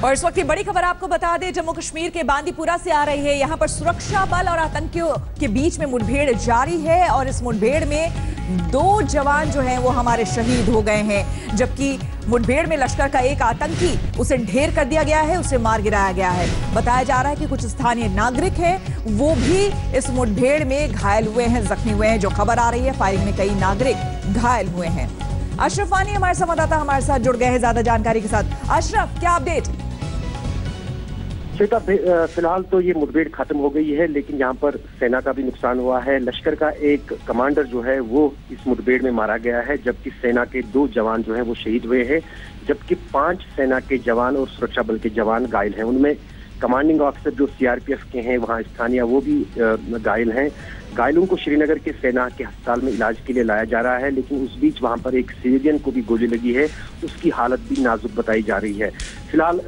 और इस वक्त की बड़ी खबर आपको बता दें, जम्मू कश्मीर के बांदीपुरा से आ रही है। यहां पर सुरक्षा बल और आतंकियों के बीच में मुठभेड़ जारी है और इस मुठभेड़ में 2 जवान जो हैं वो हमारे शहीद हो गए हैं, जबकि मुठभेड़ में लश्कर का एक आतंकी उसे ढेर कर दिया गया है, उसे मार गिराया गया है। बताया जा रहा है कि कुछ स्थानीय नागरिक हैं वो भी इस मुठभेड़ में घायल हुए हैं, जख्मी हुए हैं। जो खबर आ रही है, फायरिंग में कई नागरिक घायल हुए हैं। अशरफ वानी हमारे संवाददाता हमारे साथ जुड़ गए हैं ज्यादा जानकारी के साथ। अशरफ, क्या अपडेट? श्वेता, फिलहाल तो ये मुठभेड़ खत्म हो गई है, लेकिन यहाँ पर सेना का भी नुकसान हुआ है। लश्कर का एक कमांडर जो है वो इस मुठभेड़ में मारा गया है, जबकि सेना के 2 जवान जो है वो शहीद हुए हैं, जबकि 5 सेना के जवान और सुरक्षा बल के जवान घायल हैं। उनमें कमांडिंग ऑफिसर जो सीआरपीएफ के हैं वहाँ स्थानीय, वो भी घायल हैं। घायलों को श्रीनगर के सेना के अस्पताल में इलाज के लिए लाया जा रहा है, लेकिन उस बीच वहां पर एक सिविलियन को भी गोली लगी है, उसकी हालत भी नाजुक बताई जा रही है। फिलहाल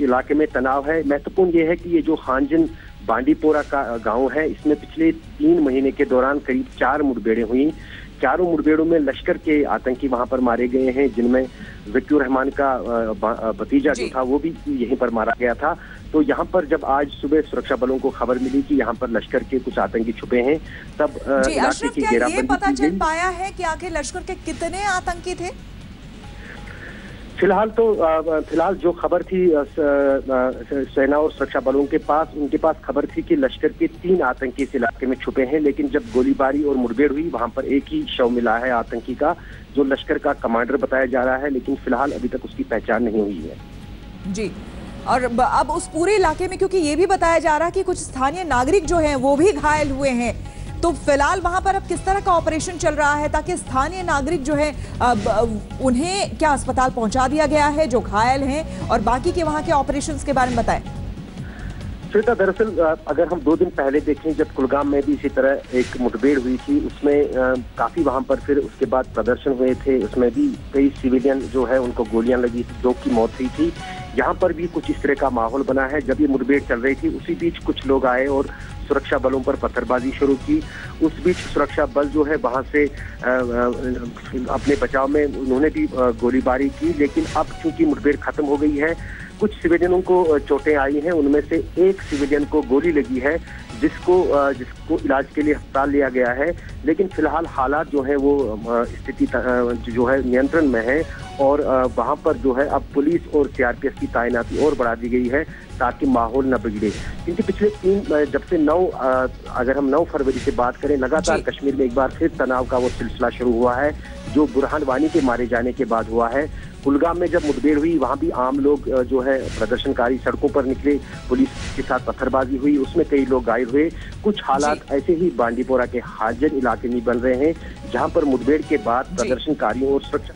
इलाके में तनाव है। महत्वपूर्ण ये है कि ये जो हांजिन बांडीपोरा का गांव है, इसमें पिछले 3 महीने के दौरान करीब 4 मुठभेड़ें हुई। चारों मुठभेड़ों में लश्कर के आतंकी वहां पर मारे गए हैं, जिनमें ज़कीउर रहमान का भतीजा जो था वो भी यहीं पर मारा गया था। तो यहाँ पर जब आज सुबह सुरक्षा बलों को खबर मिली कि यहाँ पर लश्कर के कुछ आतंकी छुपे हैं, तब इलाके की घेराबंदी ये पता चल पाया है कि आखिर लश्कर के कितने आतंकी थे? फिलहाल जो खबर थी सेना और सुरक्षा बलों के पास, उनके पास खबर थी कि लश्कर के 3 आतंकी इस इलाके में छुपे हैं, लेकिन जब गोलीबारी और मुठभेड़ हुई वहां पर एक ही शव मिला है आतंकी का, जो लश्कर का कमांडर बताया जा रहा है, लेकिन फिलहाल अभी तक उसकी पहचान नहीं हुई है। जी, और अब उस पूरे इलाके में, क्योंकि ये भी बताया जा रहा है कि कुछ स्थानीय नागरिक जो हैं वो भी घायल हुए हैं, तो फिलहाल वहां पर अब किस तरह का ऑपरेशन चल रहा है ताकि स्थानीय नागरिक जो है उन्हें क्या अस्पताल पहुंचा दिया गया है जो घायल हैं, और बाकी के वहां के ऑपरेशंस के बारे में बताएं। श्वेता, दरअसल अगर हम 2 दिन पहले देखें, जब कुलगाम में भी इसी तरह एक मुठभेड़ हुई थी, उसमें काफी वहां पर फिर उसके बाद प्रदर्शन हुए थे, उसमें भी कई सिविलियन जो है उनको गोलियां लगी थी, 2 की मौत हुई थी। यहाँ पर भी कुछ इस तरह का माहौल बना है। जब ये मुठभेड़ चल रही थी, उसी बीच कुछ लोग आए और सुरक्षा बलों पर पत्थरबाजी शुरू की। उस बीच सुरक्षा बल जो है वहां से अपने बचाव में उन्होंने भी गोलीबारी की, लेकिन अब चूंकि मुठभेड़ खत्म हो गई है, कुछ सिविलियनों को चोटें आई हैं। उनमें से एक सिविलियन को गोली लगी है, जिसको इलाज के लिए अस्पताल लिया गया है, लेकिन फिलहाल हालात जो है वो स्थिति जो है नियंत्रण में है, और वहां पर जो है अब पुलिस और सीआरपीएफ की तैनाती और बढ़ा दी गई है ताकि माहौल न बिगड़े। क्योंकि पिछले जब से 9 अगर हम 9 फरवरी से बात करें, लगातार कश्मीर में एक बार फिर तनाव का वो सिलसिला शुरू हुआ है, जो बुरहान वानी के मारे जाने के बाद हुआ है। कुलगाम में जब मुठभेड़ हुई, वहां भी आम लोग जो है प्रदर्शनकारी सड़कों पर निकले, पुलिस के साथ पत्थरबाजी हुई, उसमें कई लोग घायल हुए। कुछ हालात ऐसे ही बांडीपोरा के हाजिन इलाके में बन रहे हैं, जहां पर मुठभेड़ के बाद प्रदर्शनकारियों और सुरक्षा